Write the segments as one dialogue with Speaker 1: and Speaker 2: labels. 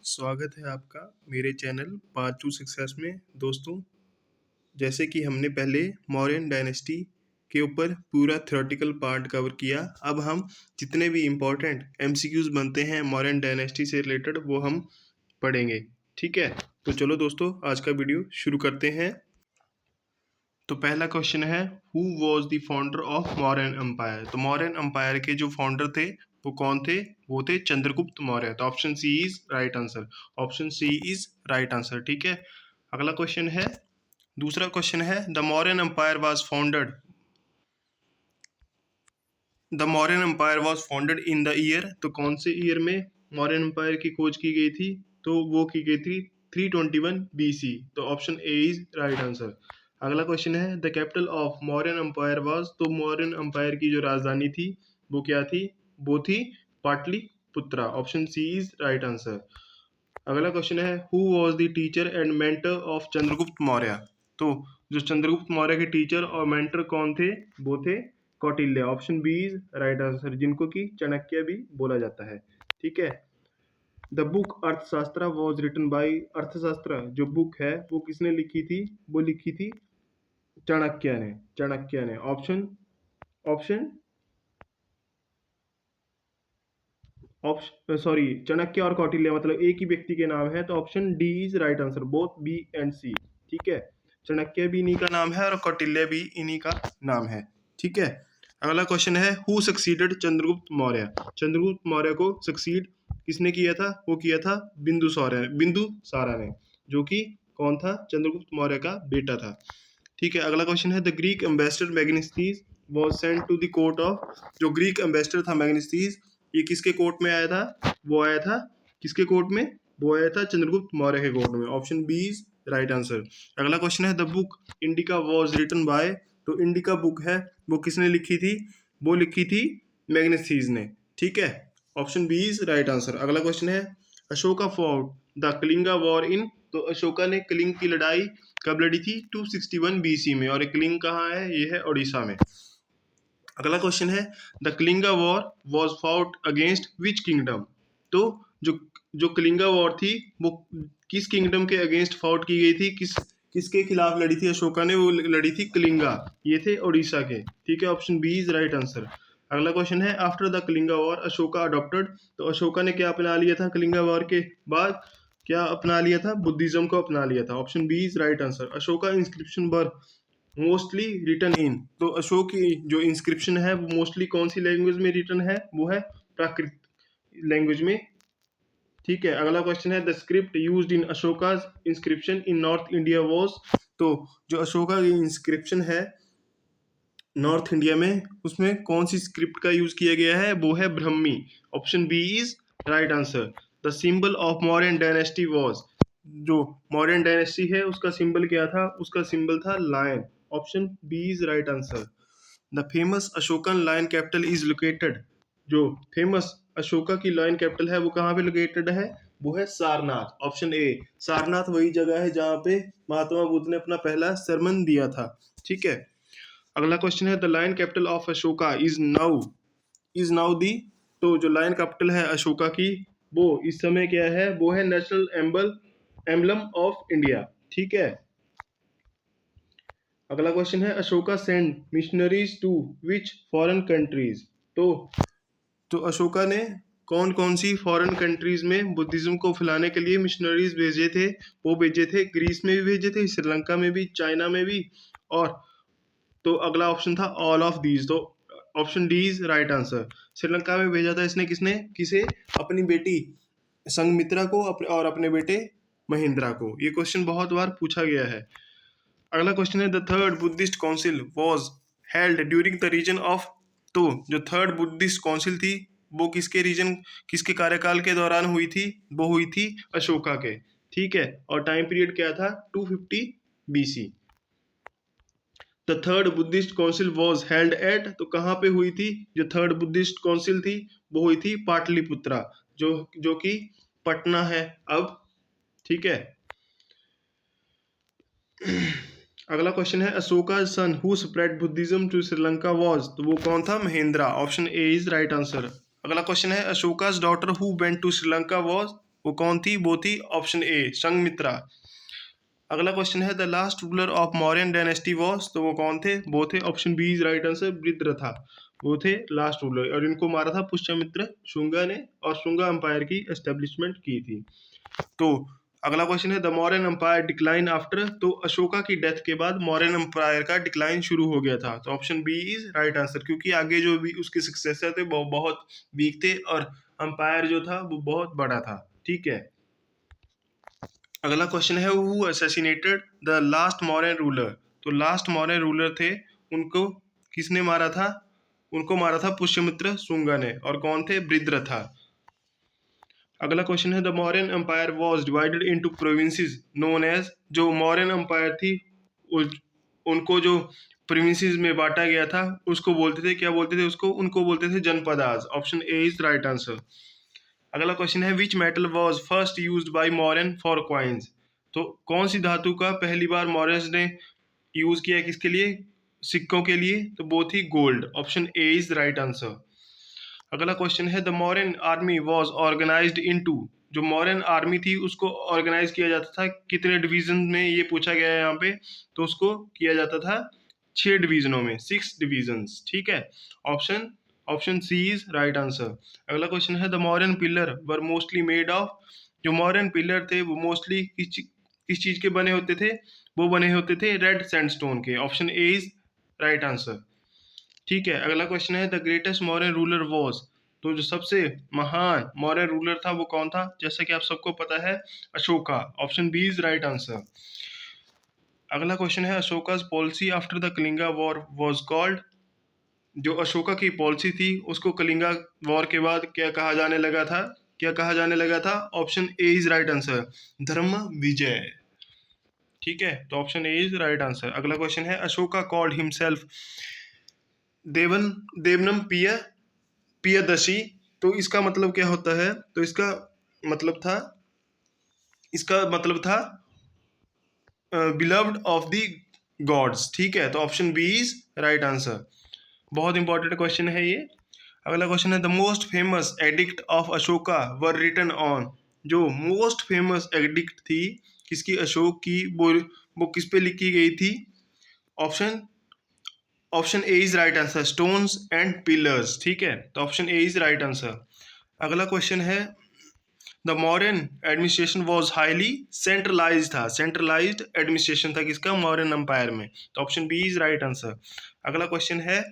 Speaker 1: स्वागत है आपका मेरे चैनल पाथ टू सक्सेस में। दोस्तों, जैसे कि हमने पहले मौर्यन डायनेस्टी के ऊपर पूरा थ्योरेटिकल पार्ट कवर किया, अब हम जितने भी इम्पोर्टेंट एमसीक्यूज बनते हैं मौर्यन डायनेस्टी से रिलेटेड वो हम पढ़ेंगे। ठीक है, तो चलो दोस्तों आज का वीडियो शुरू करते हैं। तो पहला क्वेश्चन है, who was the founder of Mauryan empire. तो मौर्यन एम्पायर के जो फाउंडर थे वो कौन थे? वो थे चंद्रगुप्त मौर्य। तो option C is right answer. Option C is right answer. ठीक है, अगला क्वेश्चन है, दूसरा क्वेश्चन है, the Mauryan empire was founded in the year. तो कौन से ईयर में मौर्यन एम्पायर की खोज की गई थी? तो वो की गई थी 321 BC। तो option A is right answer. अगला क्वेश्चन है, the capital of Mauryan empire was. तो मौर्यन एम्पायर की जो राजधानी थी वो क्या थी? वो थी Pataliputra. Option C is right answer. अगला क्वेश्चन है, who was the teacher and mentor of Chandragupta Maurya. तो जो चंद्रगुप्त मौर्य के टीचर और मेंटर कौन थे? वो थे Kautilya. Option B is right answer, जिनको कि चाणक्य भी बोला जाता है। ठीक है, the book Arthashastra was written by. Arthashastra जो बुक है वो किसने लिखी थी? वो लिखी थी चाणक्य ने। ऑप्शन ऑप्शन सॉरी, चाणक्य और कौटिल्य मतलब एक ही व्यक्ति के नाम है, तो option D is right answer, both B and C. ठीक है, चाणक्य भी इन्हीं का नाम है और कौटिल्य भी इन्हीं का नाम है। ठीक है, अगला क्वेश्चन है, हु सक्सीडेड चंद्रगुप्त मौर्य। चंद्रगुप्त मौर्य को सक्सीड किसने किया था? वो किया था बिंदुसारा ने, जो कि कौन था? चंद्रगुप्त मौर्य का बेटा था। ठीक है, अगला क्वेश्चन है, the Greek ambassador Megasthenes was sent to the court of. जो ग्रीक एम्बेसडर था मैग्नेस्टीज, ये किसके कोर्ट में आया था? वो आया था किसके कोर्ट में? वो आया था चंद्रगुप्त मौर्य के कोर्ट में। Option B is right answer. अगला क्वेश्चन है, the book Indica was written by. तो इंडिका बुक है वो किसने लिखी थी? वो लिखी थी मैग्नेस्टीज ने। ठीक है, option B is right answer. अगला क्वेश्चन है, Ashoka fought the Kalinga war in. तो अशोका ने कलिंग की लड़ाई कब लड़ी थी? 261 BC में। और कलिंग कहाँ है? ये है उड़ीसा में। अगला क्वेश्चन है, the Kalinga war was fought against which kingdom. तो जो कलिंगा वॉर थी वो किस किंगडम के अगेंस्ट फाउट की गई थी? किसके खिलाफ लड़ी थी अशोका ने? वो लड़ी थी कलिंगा, ये थे उड़ीसा के। ठीक है, option B is right answer. अगला क्वेश्चन है, after the Kalinga war Ashoka adopted. तो अशोका ने क्या अपना लिया था कलिंगा वॉर के बाद? क्या अपना लिया था? बुद्धिज्म को अपना लिया था। Option B is right answer. Ashoka inscription were mostly written in. तो अशोक की जो इंस्क्रिप्शन है वो मोस्टली कौन सी लैंग्वेज में रिटन है? वो है प्राकृत लैंग्वेज में। ठीक है, अगला क्वेश्चन है, the script used in Ashoka's inscription in north India was. तो जो अशोका की इंस्क्रिप्शन है नॉर्थ इंडिया में, उसमें कौन सी स्क्रिप्ट का यूज किया गया है? वो है Brahmi. Option B is right answer. The symbol of Mauryan dynasty was. जो मौर्यन डायनेस्टी है उसका सिंबल क्या था? उसका सिंबल था lion. Option B is right answer. The famous Ashokan lion capital is located. जो फेमस अशोका की लायन कैपिटल है वो कहाँ पे लोकेटेड है? वो है सारनाथ। ऑप्शन ए, सारनाथ वही जगह है जहाँ पे महात्मा बुद्ध ने अपना पहला सरमन दिया था। ठीक है, अगला क्वेश्चन है, the lion capital of Ashoka is now the. तो जो लायन कैपिटल है अशोका की वो इस समय क्या है? वो है नेशनल एम्बलम ऑफ इंडिया। ठीक है, अगला क्वेश्चन है, Ashoka send missionaries to which foreign countries. तो अशोका ने कौन कौन सी फॉरेन कंट्रीज में बुद्धिज्म को फैलाने के लिए मिशनरीज भेजे थे? वो भेजे थे ग्रीस में भी भेजे थे, श्रीलंका में भी, चाइना में भी, और तो अगला ऑप्शन था ऑल ऑफ दीज। तो option D is right answer. Sri Lanka में भेजा था इसने किसे? अपनी बेटी संघमित्रा को और अपने बेटे महेंद्रा को। ये क्वेश्चन बहुत बार पूछा गया है। अगला क्वेश्चन है, the third Buddhist council was held during the reign of. तो जो थर्ड बुद्धिस्ट काउंसिल थी वो किसके कार्यकाल के दौरान हुई थी? वो हुई थी अशोका के। ठीक है, और टाइम पीरियड क्या था? 250 BC। The third Buddhist council was held at. तो कहाँ पे हुई थी जो थर्ड बुद्धिस्ट काउंसिल थी? वो हुई थी पाटलिपुत्रा, जो कि पटना है अब। ठीक है, अगला क्वेश्चन है, Ashoka son who spread Buddhism to Sri Lanka was. तो वो कौन था? Mahendra. Option A is right answer. अगला क्वेश्चन है, Ashoka's daughter who went to Sri Lanka was. वो कौन थी? वो थी ऑप्शन ए संघमित्रा। अगला क्वेश्चन है the last ruler of Mauryan dynasty was, तो वो कौन थे? वो थे option B is right answer वृत्रथा। वो थे लास्ट रूलर और इनको मारा था पुष्यमित्र शुंगा ने और शुंगा एम्पायर की एस्टेब्लिशमेंट की थी। तो अगला क्वेश्चन है the Mauryan empire decline after, तो अशोका की डेथ के बाद मौर्यन एम्पायर का डिक्लाइन शुरू हो गया था। तो option B is right answer, क्योंकि आगे जो भी उसके सक्सेसर थे वो बहुत वीक थे और एम्पायर जो था वो बहुत बड़ा था। ठीक है, अगला क्वेश्चन है who assassinated the last Mauryan ruler, तो लास्ट मौर्यन रूलर थे उनको किसने मारा था? उनको मारा था पुष्यमित्र शुंगा ने और कौन थे? वृत्रथा। अगला क्वेश्चन है the Mauryan empire was divided into provinces known as, जो मौर्यन एम्पायर थी उनको जो प्रोविंसेस में बांटा गया था उसको बोलते थे, क्या बोलते थे उसको? उनको बोलते थे Janapadas. Option A is right answer. अगला क्वेश्चन है which metal was first used by Mauryan for coins, तो कौन सी धातु का पहली बार मौर्यंस ने यूज किया किसके लिए? सिक्कों के लिए। तो वो थी gold. Option A is right answer. अगला क्वेश्चन है the Mauryan army was organised into, जो मौर्यन आर्मी थी उसको ऑर्गेनाइज किया जाता था कितने डिवीजन में? ये पूछा गया है यहाँ पे। तो उसको किया जाता था 6 डिवीजनों में, 6 डिवीजन्स। ठीक है, option option C is right answer. अगला क्वेश्चन है the Mauryan pillar were mostly made of, जो मौर्यन पिलर थे वो मोस्टली किस चीज के बने होते थे? वो बने होते थे रेड सैंडस्टोन के। Option A is right answer. ठीक है, अगला क्वेश्चन है the greatest Mauryan ruler was, तो जो सबसे महान मौर्यन रूलर था वो कौन था? जैसा कि आप सबको पता है Ashoka. Option B is right answer. अगला क्वेश्चन है Ashoka's policy after the Kalinga war was called, जो अशोका की पॉलिसी थी उसको कलिंगा वॉर के बाद क्या कहा जाने लगा था? क्या कहा जाने लगा था? Option A is right answer, धर्म विजय। ठीक है, तो option A is right answer. अगला क्वेश्चन है अशोका कॉल्ड हिमसेल्फ देवन देवनम पियदशी, तो इसका मतलब क्या होता है? तो मतलब था इसका मतलब था बिलव्ड ऑफ द गॉड्स। ठीक है, तो option B is right answer. बहुत इंपॉर्टेंट क्वेश्चन है ये। अगला क्वेश्चन है the most famous edict of Ashoka were written on, जो मोस्ट फेमस एडिक्ट थी किसकी? अशोक की। वो किस पे लिखी गई थी? Option option A is right answer, stones and pillars. ठीक है, तो option A is right answer. अगला क्वेश्चन है the Mauryan administration was highly centralise था, सेंट्रलाइज्ड एडमिनिस्ट्रेशन था किसका? मौर्यन एम्पायर में। तो option B is right answer. अगला क्वेश्चन है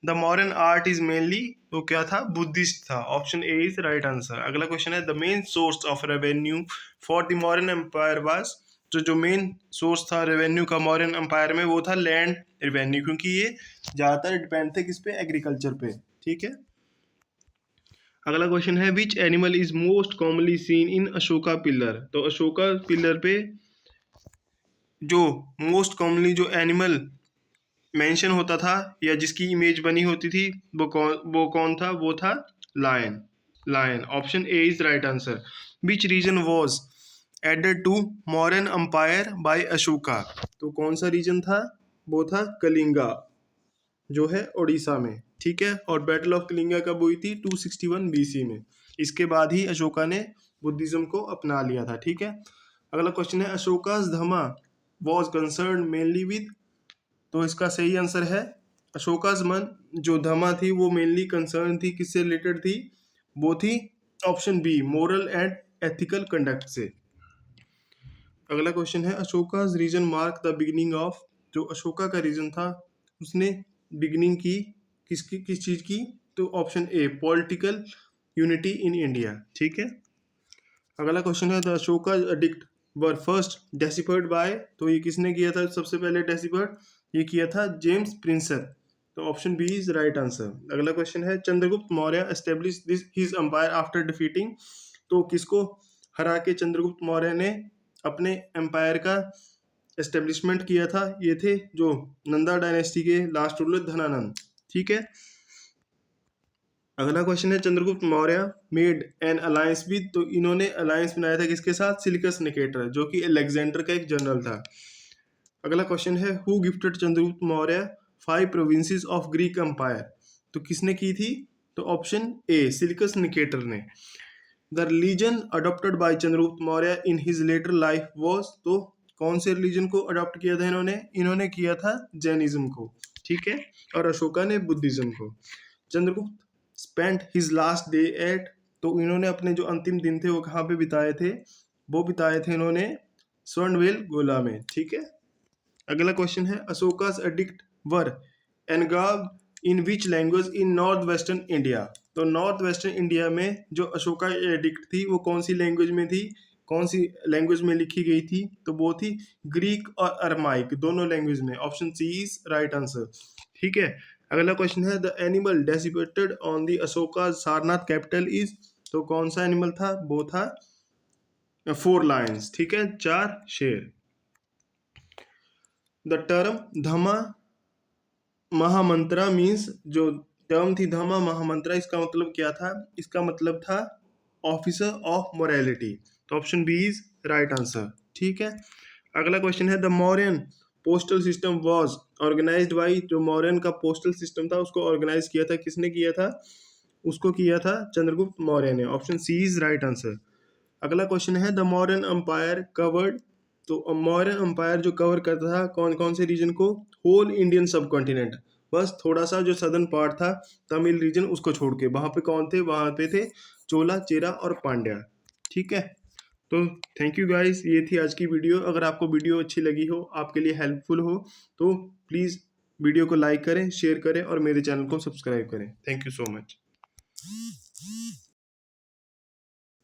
Speaker 1: the Mauryan art is mainly, तो क्या था? बुद्धिस्ट था। Option A is right answer. अगला क्वेश्चन है the main source of revenue for the Mauryan empire was, तो जो मेन सोर्स था रेवेन्यू का मौर्यन एम्पायर में वो था लैंड रेवेन्यू, क्योंकि ये ज़्यादातर डिपेंड थे किस पे? एग्रीकल्चर पे। ठीक है, अगला क्वेश्चन है which animal is most commonly seen in Ashoka pillar, तो अशोका पिलर पे जो मोस्ट कॉमनली जो एनिमल मेंशन होता था या जिसकी इमेज बनी होती थी वो कौन था? वो था lion. Lion. Option A is right answer. Which region was added to Mauryan empire by Ashoka, तो कौन सा रीजन था? वो था कलिंगा, जो है उड़ीसा में। ठीक है, और बैटल ऑफ कलिंगा कब हुई थी? 261 बीसी में। इसके बाद ही अशोका ने बुद्धिज्म को अपना लिया था। ठीक है, अगला क्वेश्चन है अशोकास धमा वॉज कंसर्न मेनली विद, तो इसका सही आंसर है अशोकास मन जो धमा थी वो मेनली कंसर्न थी किससे रिलेटेड थी? वो थी option B moral and ethical conduct से। अगला क्वेश्चन है Ashoka's region mark the beginning of, जो अशोका का रीजन था उसने बिगिनिंग की किस चीज की? तो option A political unity in India. ठीक है, अगला क्वेश्चन है the Ashoka edict were first deciphered by, तो ये किसने किया था सबसे पहले डेसिफर्ड? ये किया था जेम्स प्रिंसर। तो option B is right answer. अगला क्वेश्चन है Chandragupta Maurya establish this his empire after defeating, तो किसको हरा के चंद्रगुप्त मौर्य ने अपने एम्पायर का एस्टेब्लिशमेंट किया था? ये थे जो नंदा डायनेस्टी के लास्ट रूलर धनानंद। ठीक है, अगला क्वेश्चन है Chandragupta Maurya made an alliance with, तो इन्होंने अलायंस बनाया था किसके साथ? सिलिकस निकेटर, जो कि अलेक्जेंडर का एक जनरल था। अगला क्वेश्चन है who gifted Chandragupta Maurya 5 provinces of Greek empire, तो किसने की थी? तो ऑप्शन ए सिलिकस निकेटर ने। The religion adopted by Chandragupta Maurya in his later life was, तो कौन से रिलीजन को अडॉप्ट किया था इन्होंने किया था जैनिज्म को, ठीक है, और अशोका ने बुद्धिज्म को। Chandragupta spent his last day at, तो इन्होंने अपने जो अंतिम दिन थे वो कहाँ पे बिताए थे, वो बिताए थे इन्होंने स्वर्णवेल गोला में, ठीक है। अगला क्वेश्चन है Ashoka's edict were engraved in which language in north western India, तो नॉर्थ वेस्टर्न इंडिया में जो अशोका एडिक्ट थी वो कौन सी लैंग्वेज में थी, कौन सी लैंग्वेज में लिखी गई थी, तो वो थी ग्रीक और अरमाइक, दोनों लैंग्वेज में। Option C is right answer, ठीक है। अगला क्वेश्चन है the animal depicted on the Ashoka Sarnath capital is, तो कौन सा एनिमल था, वो था 4 लायंस, ठीक है, 4 शेर। द टर्म धमा महामंत्रा मीन्स, जो टर्म थी धमा महामंत्रा, इसका मतलब क्या था, इसका मतलब था ऑफिसर ऑफ मोरालिटी, तो option B is right answer, ठीक है। अगला क्वेश्चन है the Mauryan postal system was organised by, जो मौर्यन का पोस्टल सिस्टम था उसको ऑर्गेनाइज किया था किसने किया था, उसको किया था चंद्रगुप्त मौर्य ने, option C is right answer. अगला क्वेश्चन है द मौर्यन अंपायर कवर्ड, तो मौर्यन अंपायर जो कवर करता था कौन कौन से रीजन को, होल इंडियन सब कॉन्टिनेंट, बस थोड़ा सा जो सदर्न पार्ट था तमिल रीजन उसको छोड़ के, वहां पे कौन थे, वहां पे थे चोला, चेरा और पांड्या, ठीक है। तो थैंक यू गाइस, ये थी आज की वीडियो। अगर आपको वीडियो अच्छी लगी हो, आपके लिए हेल्पफुल हो, तो प्लीज़ वीडियो को लाइक करें, शेयर करें और मेरे चैनल को सब्सक्राइब करें। Thank you so much.